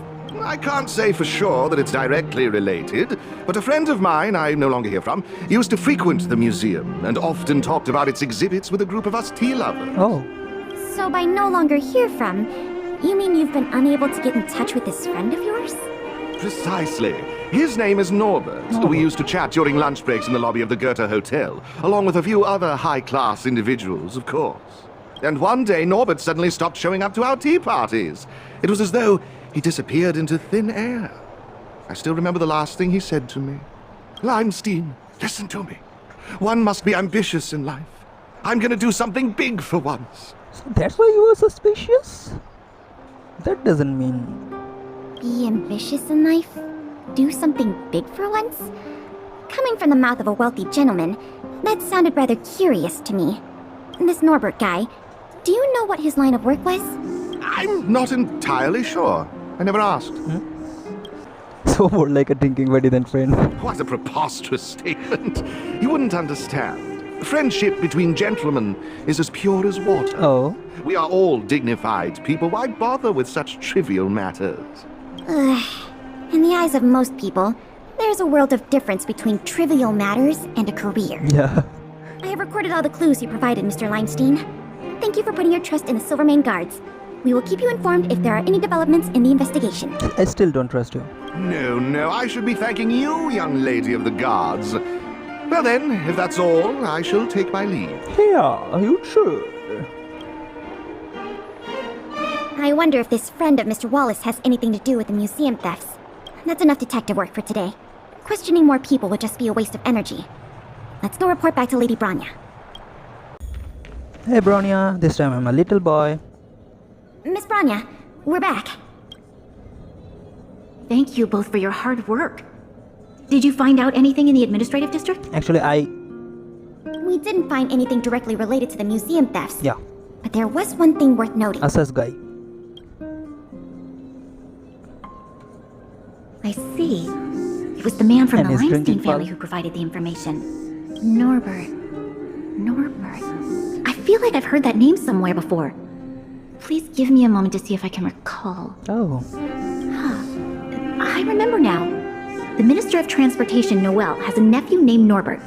I can't say for sure that it's directly related, but a friend of mine I no longer hear from used to frequent the museum and often talked about its exhibits with a group of us tea lovers. Oh. So by no longer hear from, you mean you've been unable to get in touch with this friend of yours? Precisely. His name is Norbert. We used to chat during lunch breaks in the lobby of the Goethe Hotel, along with a few other high-class individuals, of course. And one day, Norbert suddenly stopped showing up to our tea parties. It was as though he disappeared into thin air. I still remember the last thing he said to me. Limestein, listen to me. One must be ambitious in life. I'm gonna do something big for once. So that's why you were suspicious? That doesn't mean... Be ambitious in life? Do something big for once? Coming from the mouth of a wealthy gentleman, that sounded rather curious to me. This Norbert guy, do you know what his line of work was? I'm not entirely sure. I never asked. So more like a drinking buddy than friend. What a preposterous statement. You wouldn't understand. Friendship between gentlemen is as pure as water. Oh. We are all dignified people. Why bother with such trivial matters? In the eyes of most people, there's a world of difference between trivial matters and a career. Yeah. I have recorded all the clues you provided, Mr. Limestein. Thank you for putting your trust in the Silvermane Guards. We will keep you informed if there are any developments in the investigation. I still don't trust you. No, I should be thanking you, young lady of the guards. Well then, if that's all, I shall take my leave. Yeah, you should. I wonder if this friend of Mr. Wallace has anything to do with the museum thefts. That's enough detective work for today. Questioning more people would just be a waste of energy. Let's go report back to Lady Branya. Hey Bronya, this time I'm a little boy. Miss Branya, we're back. Thank you both for your hard work. Did you find out anything in the administrative district? Actually, We didn't find anything directly related to the museum thefts. Yeah. But there was one thing worth noting. Assas guy. I see. It was the man from And the his Limestein drinking family pub. who provided the information. Norbert. I feel like I've heard that name somewhere before. Please give me a moment to see if I can recall. Oh. remember now. The Minister of Transportation, Noel, has a nephew named Norbert.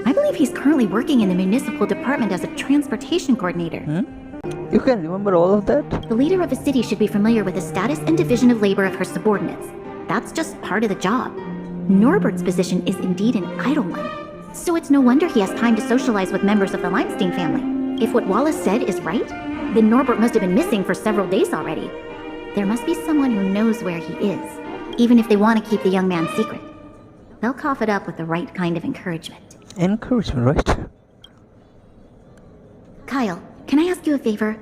I believe he's currently working in the municipal department as a transportation coordinator. You can remember all of that? The leader of a city should be familiar with the status and division of labor of her subordinates. That's just part of the job. Norbert's position is indeed an idle one, so it's no wonder he has time to socialize with members of the Limestein family. If what Wallace said is right, then Norbert must have been missing for several days already. There must be someone who knows where he is, even if they want to keep the young man secret. They'll cough it up with the right kind of encouragement. Encouragement, right? Kyle, can I ask you a favor?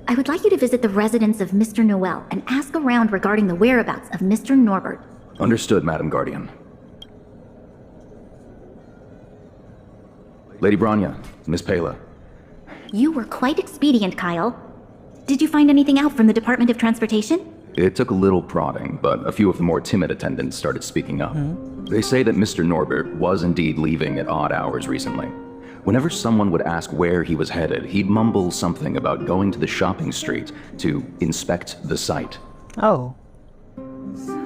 I would like you to visit the residence of Mr. Noel and ask around regarding the whereabouts of Mr. Norbert. Understood, Madam Guardian. Lady Branya, Miss Pela. You were quite expedient, Kyle. Did you find anything out from the Department of Transportation? It took a little prodding, but a few of the more timid attendants started speaking up. They say that Mr. Norbert was indeed leaving at odd hours recently. Whenever someone would ask where he was headed, he'd mumble something about going to the shopping street to inspect the site. Oh.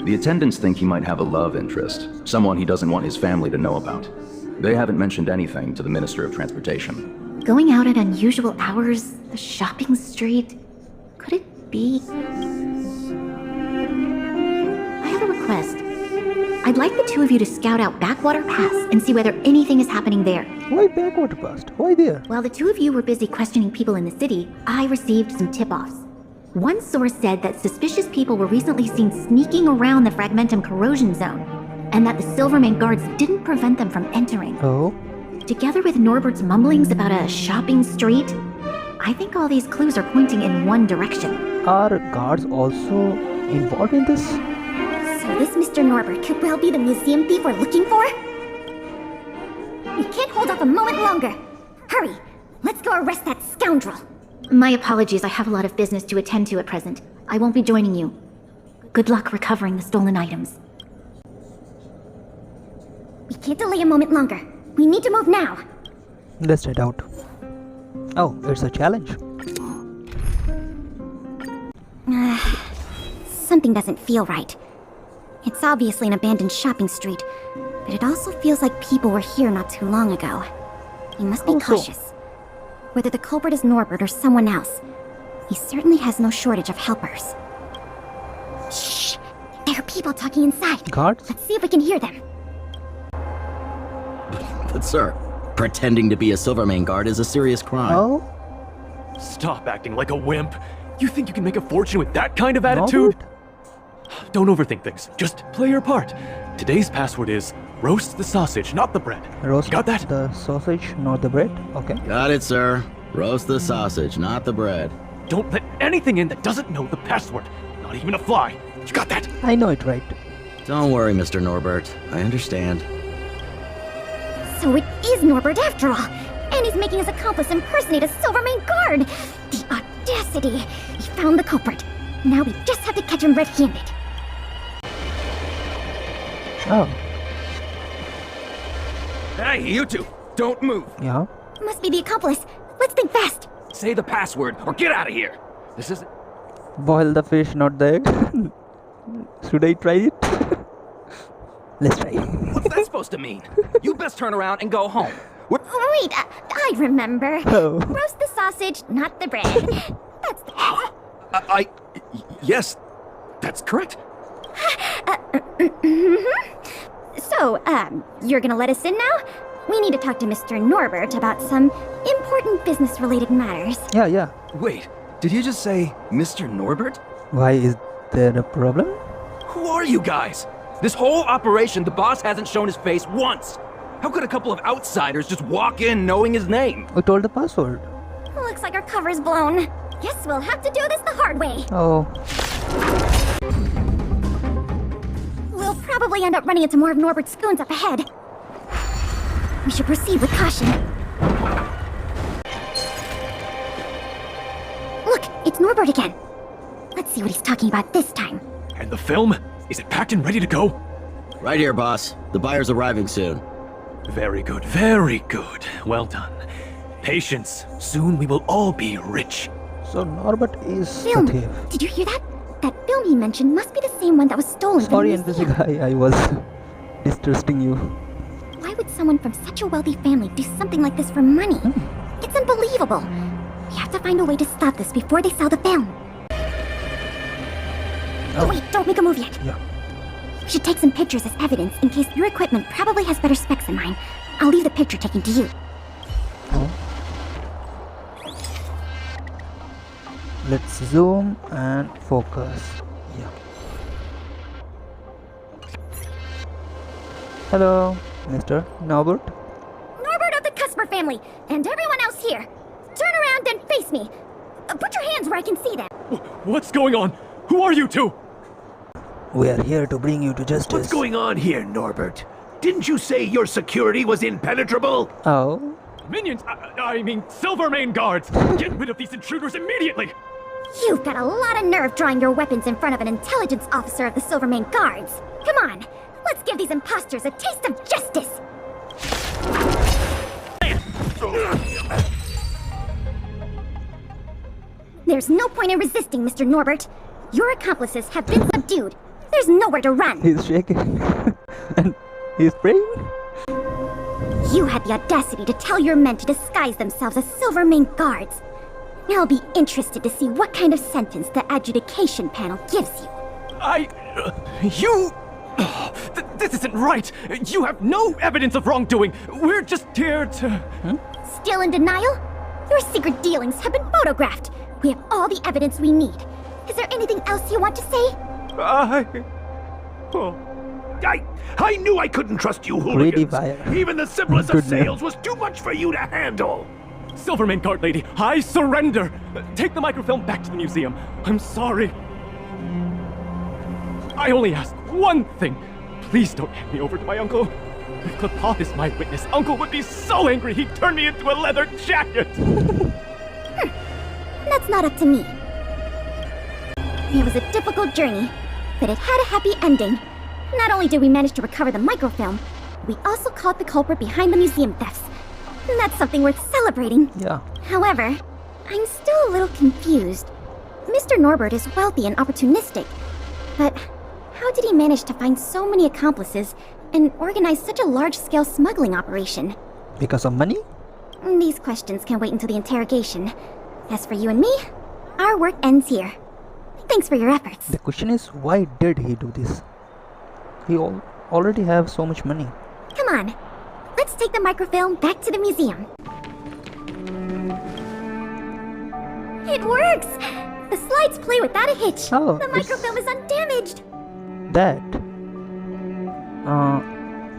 The attendants think he might have a love interest, someone he doesn't want his family to know about. They haven't mentioned anything to the Minister of Transportation. Going out at unusual hours, the shopping street. Could it be? I have a request. I'd like the two of you to scout out Backwater Pass and see whether anything is happening there. Why Backwater Pass? Why there? While the two of you were busy questioning people in the city, I received some tip-offs. One source said that suspicious people were recently seen sneaking around the Fragmentum corrosion zone, and that the Silvermane guards didn't prevent them from entering. Oh? Together with Norbert's mumblings about a shopping street, I think all these clues are pointing in one direction. Are guards also involved in this? So this Mr. Norbert could well be the museum thief we're looking for? We can't hold off a moment longer. Hurry, let's go arrest that scoundrel. My apologies, I have a lot of business to attend to at present. I won't be joining you. Good luck recovering the stolen items. We can't delay a moment longer. We need to move now. Let's head out. Oh, it's a challenge. Something doesn't feel right. It's obviously an abandoned shopping street, but it also feels like people were here not too long ago. We must be cautious. Whether the culprit is Norbert or someone else, he certainly has no shortage of helpers. Shh! There are people talking inside. Guards? Let's see if we can hear them. But sir, pretending to be a Silvermane guard is a serious crime. Oh? Stop acting like a wimp. You think you can make a fortune with that kind of attitude? Norbert? Don't overthink things. Just play your part. Today's password is roast the sausage, not the bread. Roast Got that? the sausage, not the bread? Okay. Got it, sir. Roast the sausage, not the bread. Don't let anything in that doesn't know the password. Not even a fly. You got that? I know it right. Don't worry, Mr. Norbert. I understand. So it is Norbert after all, and he's making his accomplice impersonate a Silvermane guard. The audacity! He found the culprit. Now we just have to catch him red-handed. Oh. Hey, you two! Don't move! Yeah? Must be the accomplice. Let's think fast. Say the password, or get out of here! This is... Boil the fish, not the egg. Should I try it? Let's try. What's that supposed to mean? You best turn around and go home. Wait, I remember. Oh. Roast the sausage, not the bread. That's the... Yes, that's correct. So, you're gonna let us in now? We need to talk to Mr. Norbert about some important business-related matters. Yeah. Wait, did you just say Mr. Norbert? Why, is there a problem? Who are you guys? This whole operation, the boss hasn't shown his face once. How could a couple of outsiders just walk in knowing his name? Who told the password? Looks like our cover's blown. Guess we'll have to do this the hard way. Oh. We'll probably end up running into more of Norbert's goons up ahead. We should proceed with caution. Look, it's Norbert again. Let's see what he's talking about this time. And the film? Is it packed and ready to go? Right here, boss. The buyer's arriving soon. Very good, very good. Well done. Patience. Soon we will all be rich. So Norbert is Film, the thief. did you hear that? That film he mentioned must be the same one that was stolen from Sorry, the museum. NPC guy, I was distrusting you. Why would someone from such a wealthy family do something like this for money? It's unbelievable. We have to find a way to stop this before they sell the film. Oh, wait, don't make a move yet. Yeah. We should take some pictures as evidence in case your equipment probably has better specs than mine. I'll leave the picture taking to you. Let's zoom and focus. Yeah. Hello, Mr. Norbert. Norbert of the Cusper family, and everyone else here. Turn around and face me. Put your hands where I can see them. What's going on? Who are you two? We are here to bring you to justice. What's going on here, Norbert? Didn't you say your security was impenetrable? Oh. Minions, I mean Silvermane guards! Get rid of these intruders immediately! You've got a lot of nerve drawing your weapons in front of an intelligence officer of the Silvermane Guards. Come on, let's give these imposters a taste of justice! There's no point in resisting, Mr. Norbert. Your accomplices have been subdued. There's nowhere to run. He's shaking. And he's praying. You had the audacity to tell your men to disguise themselves as Silvermane Guards. I'll be interested to see what kind of sentence the adjudication panel gives you. This isn't right! You have no evidence of wrongdoing! We're just here to... Still in denial? Your secret dealings have been photographed. We have all the evidence we need. Is there anything else you want to say? I knew I couldn't trust you hooligans. fire. Even the simplest of sales was too much for you to handle. Silvermane Guard Lady, I surrender! Take the microfilm back to the museum. I'm sorry. I only ask one thing. Please don't hand me over to my uncle. If Cloth is my witness, Uncle would be so angry he'd turn me into a leather jacket! That's not up to me. It was a difficult journey, but it had a happy ending. Not only did we manage to recover the microfilm, we also caught the culprit behind the museum thefts. That's something worth celebrating. Yeah. However, I'm still a little confused. Mr. Norbert is wealthy and opportunistic, but how did he manage to find so many accomplices and organize such a large-scale smuggling operation? Because of money? These questions can wait until the interrogation. As for you and me, our work ends here. Thanks for your efforts. The question is, why did he do this? He already have so much money. Come on, let's take the microfilm back to the museum. It works! The slides play without a hitch. Oh, the microfilm is undamaged. That.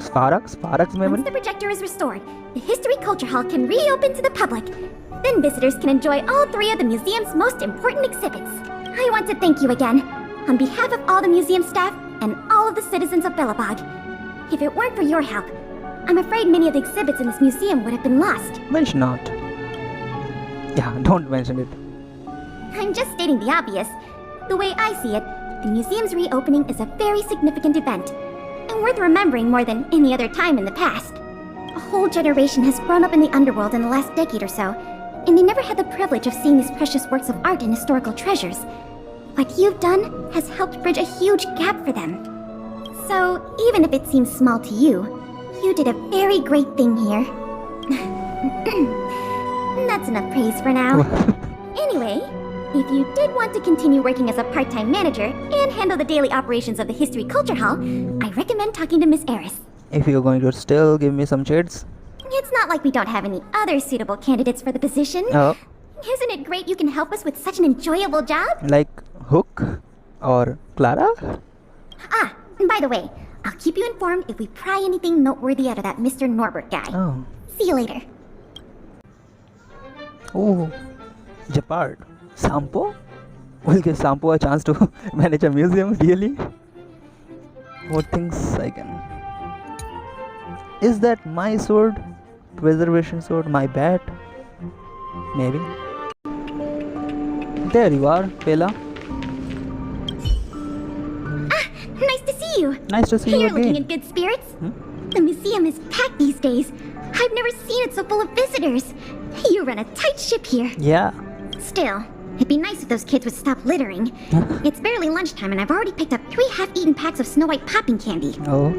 Sparrock's memory? Once the projector is restored, the History Culture Hall can reopen to the public. Then visitors can enjoy all three of the museum's most important exhibits. I want to thank you again, on behalf of all the museum staff and all of the citizens of Belobog. If it weren't for your help, I'm afraid many of the exhibits in this museum would have been lost. Mention not. Yeah, don't mention it. I'm just stating the obvious. The way I see it, the museum's reopening is a very significant event, and worth remembering more than any other time in the past. A whole generation has grown up in the underworld in the last decade or so, and they never had the privilege of seeing these precious works of art and historical treasures. What you've done has helped bridge a huge gap for them. So, even if it seems small to you, you did a very great thing here. That's enough praise for now. Anyway, if you did want to continue working as a part-time manager and handle the daily operations of the History Culture Hall, I recommend talking to Miss Eris. If you're going to still give me some shades. It's not like we don't have any other suitable candidates for the position. Oh. Isn't it great you can help us with such an enjoyable job? Like Hook or Clara? Ah, and by the way, I'll keep you informed if we pry anything noteworthy out of that Mr. Norbert guy. Oh. See you later. Oh, Japard. Sampo? Will give Sampo a chance to manage a museum, really? What things I can... Is that my sword? Preservation sword? My bat? Maybe. There you are, Pela. Ah, nice to see you. Nice to see you You're again. looking in good spirits. The museum is packed these days. I've never seen it so full of visitors. You run a tight ship here. Yeah. Still, It'd be nice if those kids would stop littering. It's barely lunchtime and I've already picked up 3 half-eaten packs of Snow White popping candy. Oh,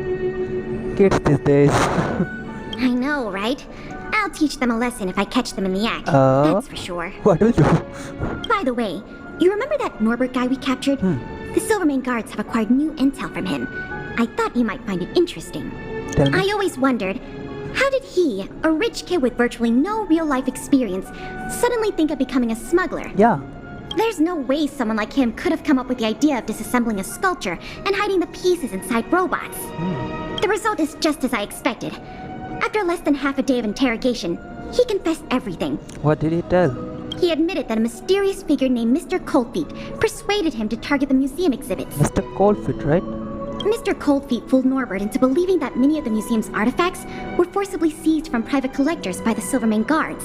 kids these days. I know, right? I'll teach them a lesson if I catch them in the act. That's for sure. What will you do? By the way, you remember that Norbert guy we captured? The Silvermane guards have acquired new intel from him. I thought you might find it interesting. Tell me. I always wondered, how did he, a rich kid with virtually no real-life experience, suddenly think of becoming a smuggler? Yeah. There's no way someone like him could have come up with the idea of disassembling a sculpture and hiding the pieces inside robots. The result is just as I expected. After less than half a day of interrogation, he confessed everything. What did he tell? He admitted that a mysterious figure named Mr. Coldfeet persuaded him to target the museum exhibits. Mr. Coldfeet, right? Mr. Coldfeet fooled Norbert into believing that many of the museum's artifacts were forcibly seized from private collectors by the Silvermane guards.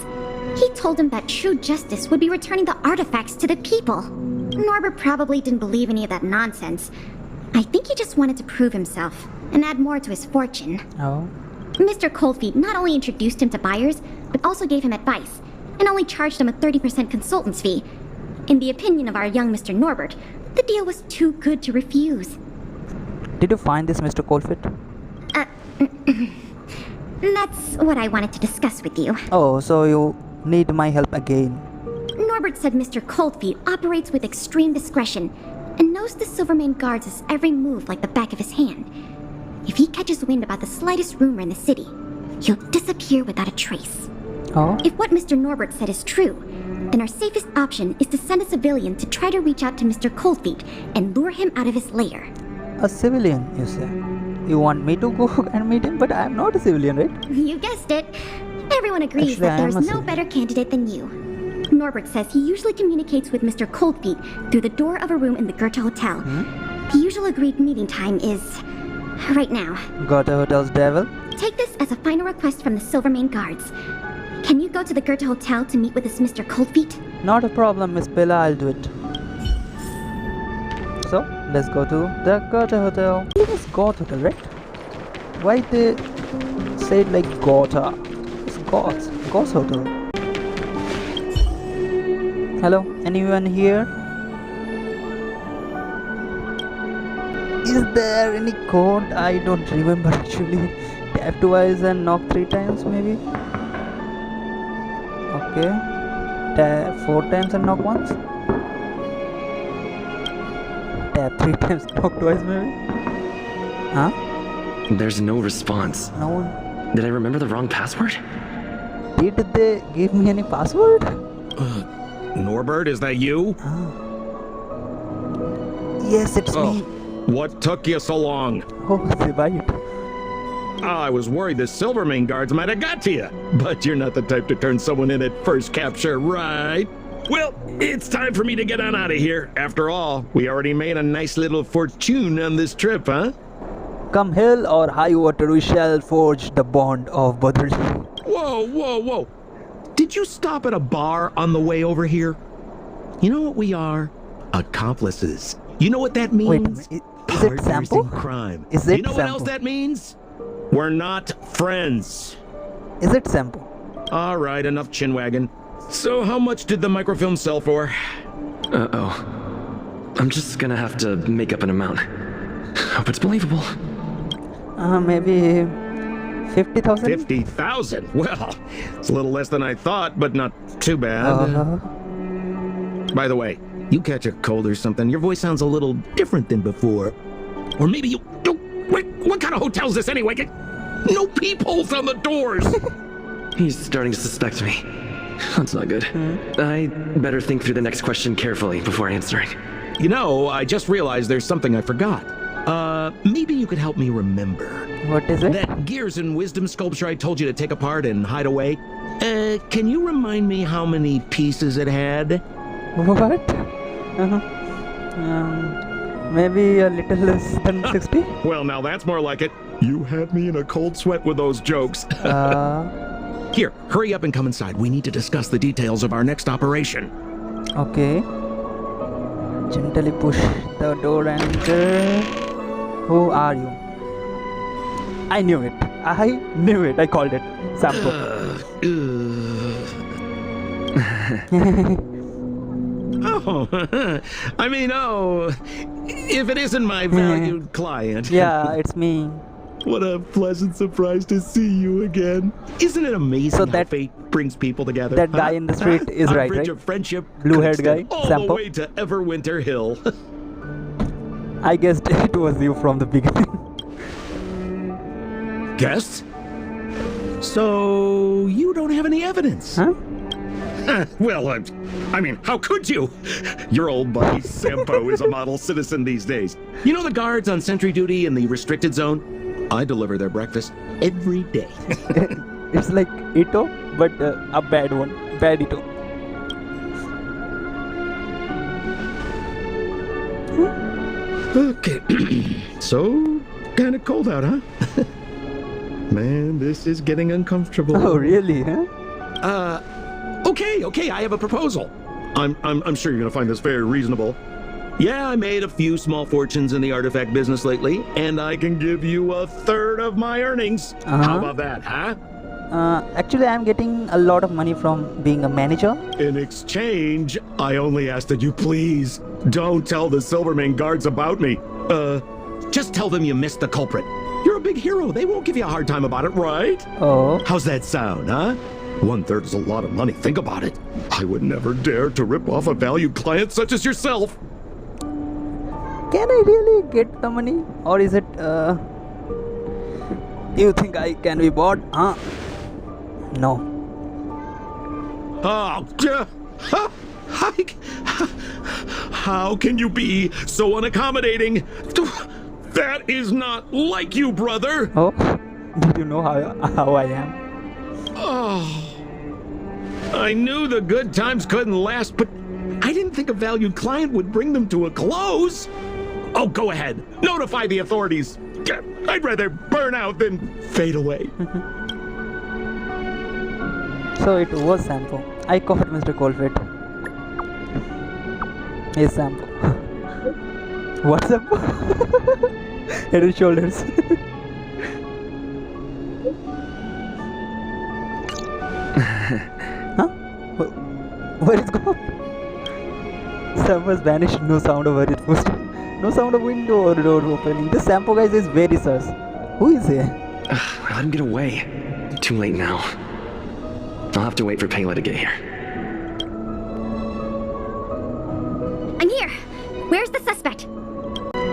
He told him that true justice would be returning the artifacts to the people. Norbert probably didn't believe any of that nonsense. I think he just wanted to prove himself and add more to his fortune. Oh. Mr. Coldfeet not only introduced him to buyers, but also gave him advice, and only charged him a 30% consultant's fee. In the opinion of our young Mr. Norbert, the deal was too good to refuse. Did you find this Mr. Coldfeet? That's what I wanted to discuss with you. Oh, so you need my help again. Norbert said Mr. Coldfeet operates with extreme discretion and knows the Silvermane guards' every move like the back of his hand. If he catches wind about the slightest rumor in the city, he'll disappear without a trace. Oh? If what Mr. Norbert said is true, then our safest option is to send a civilian to try to reach out to Mr. Coldfeet and lure him out of his lair. A civilian, you say? You want me to go and meet him, but I'm not a civilian, right? You guessed it. Everyone agrees Actually, that I am there's a no better candidate than you. Norbert says he usually communicates with Mr. Coldfeet through the door of a room in the Goethe Hotel. The usual agreed meeting time is right now. Goethe Hotel's devil? Take this as a final request from the Silvermane guards. Can you go to the Goethe Hotel to meet with this Mr. Coldfeet? Not a problem, Miss Bella, I'll do it. So, let's go to the Goethe Hotel. It is Goethe Hotel, right? Why they say it like Goethe? It's Goethe Hotel. Hello, anyone here? Is there any code? I don't remember actually. Tap twice and knock 3 times maybe? Okay. Tap 4 times and knock once? Tap 3 times, knock twice maybe? Huh? There's no response. No one. Did I remember the wrong password? Did they give me any password? Norbert, is that you? Yes, it's me. What took you so long? Oh, they right. I was worried the Silvermane guards might have got to you. But you're not the type to turn someone in at first capture, right? Well, it's time for me to get on out of here. After all, we already made a nice little fortune on this trip, huh? Come hell or high water, we shall forge the bond of brotherly. Whoa, whoa, whoa. Did you stop at a bar on the way over here? You know what we are? Accomplices. You know what that means? Wait a minute. Is it sample? In crime. Is it you know sample? what else that means? We're not friends. Is it sample? All right, enough chinwagging. So how much did the microfilm sell for? Uh-oh. I'm just gonna have to make up an amount. Hope it's believable. Maybe 50,000? 50,000? Well, it's a little less than I thought, but not too bad. By the way, you catch a cold or something, your voice sounds a little different than before. Or maybe you... Wait, what kind of hotel is this anyway? No peepholes on the doors! He's starting to suspect me. That's not good. I better think through the next question carefully before answering. You know, I just realized there's something I forgot. Maybe you could help me remember. What is it? That Gears and Wisdom sculpture I told you to take apart and hide away. Can you remind me how many pieces it had? What? Maybe a little less than 60? Well, now that's more like it. You had me in a cold sweat with those jokes. Here, hurry up and come inside. We need to discuss the details of our next operation. Okay. Gently push the door and enter. Who are you? I knew it. I called it. Sample. Oh, I mean, if it isn't my valued client. Yeah, it's me. What a pleasant surprise to see you again. Isn't it amazing how fate brings people together? That guy in the street is A right, bridge right? of friendship Blue-haired guy, all Sampo. the way to Everwinter Hill. I guessed it was you from the beginning. Guessed? So you don't have any evidence? Huh? Well, I mean, how could you? Your old buddy Sampo is a model citizen these days. You know the guards on sentry duty in the restricted zone? I deliver their breakfast every day. It's like Ito, but a bad one. Bad Ito. Okay. So, kind of cold out, huh? Man, this is getting uncomfortable. Oh, really, huh? Okay, I have a proposal. I'm sure you're gonna find this very reasonable. Yeah, I made a few small fortunes in the artifact business lately, and I can give you a third of my earnings. How about that, huh? Actually, I'm getting a lot of money from being a manager. In exchange, I only ask that you please don't tell the Silvermane guards about me. Just tell them you missed the culprit. You're a big hero. They won't give you a hard time about it, right? Oh. How's that sound, huh? 1/3 is a lot of money. Think about it. I would never dare to rip off a valued client such as yourself. Can I really get the money? Or is it, you think I can be bought? Huh? No. How can you be so unaccommodating? That is not like you, brother. Oh, did you know how I am? Oh, I knew the good times couldn't last, but I didn't think a valued client would bring them to a close. Oh, go ahead. Notify the authorities. I'd rather burn out than fade away. So it was Sampo. I caught Mr. Colfit. Hey Sampo. What's up? Head and shoulders. Huh? Where is gone? Sampo's vanished. No sound of her footsteps. No sound of window or door opening. This Sampo guy is very sus. Who is he? Let him get away. Too late now. I'll have to wait for Pela to get here. I'm here. Where's the suspect?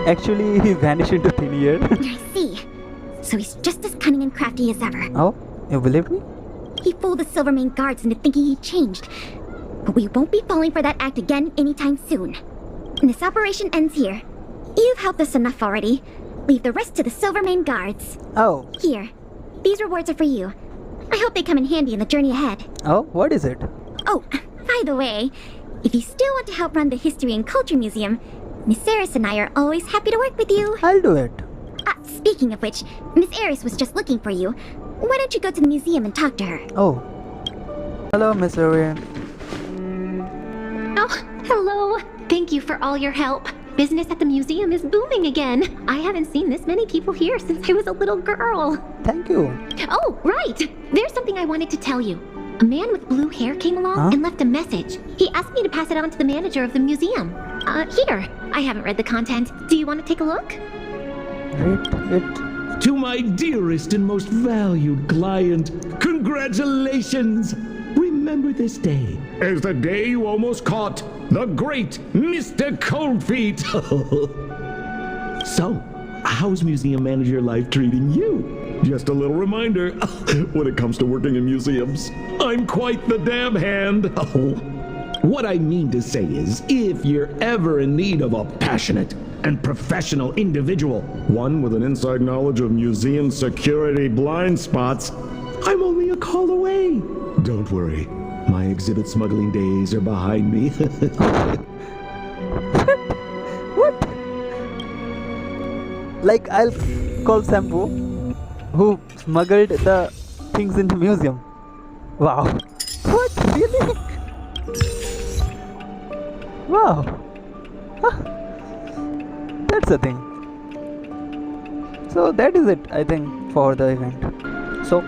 Actually, he vanished into thin air. I see. So he's just as cunning and crafty as ever. Oh, you believe me? He fooled the Silvermane guards into thinking he changed. But we won't be falling for that act again anytime soon. This operation ends here. You've helped us enough already. Leave the rest to the Silvermane guards. Oh. Here. These rewards are for you. I hope they come in handy in the journey ahead. Oh, what is it? Oh, by the way, if you still want to help run the History and Culture Museum, Miss Eris and I are always happy to work with you. I'll do it. Speaking of which, Miss Eris was just looking for you. Why don't you go to the museum and talk to her? Oh. Hello, Miss Erin. Oh, hello. Thank you for all your help. Business at the museum is booming again. I haven't seen this many people here since I was a little girl. Thank you. Oh, right. There's something I wanted to tell you. A man with blue hair came along and left a message. He asked me to pass it on to the manager of the museum. Here. I haven't read the content. Do you want to take a look? To my dearest and most valued client, congratulations! Remember this day as the day you almost caught the great Mr. Coldfeet. So, how's museum manager life treating you? Just a little reminder, when it comes to working in museums, I'm quite the dab hand. What I mean to say is, if you're ever in need of a passionate and professional individual, one with an inside knowledge of museum security blind spots, I'm only a call away. Don't worry, my exhibit smuggling days are behind me. What? Like, I'll call Sampo, who smuggled the things in the museum. Wow. What? Really? Wow. Huh. That's the thing. So that is it, I think, for the event. So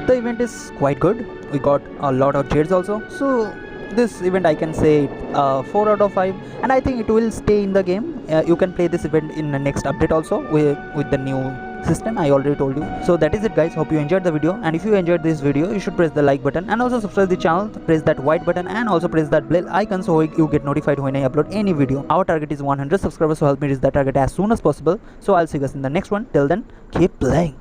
the event is quite good. We got a lot of Jades also. So this event I can say 4 out of 5, and I think it will stay in the game. You can play this event in the next update also with the new system I already told you. So that is it guys, hope you enjoyed the video, and if you enjoyed this video you should press the like button and also subscribe the channel, press that white button and also press that bell icon so you get notified when I upload any video. Our target is 100 subscribers, so help me reach that target as soon as possible. So I'll see you guys in the next one. Till then, keep playing.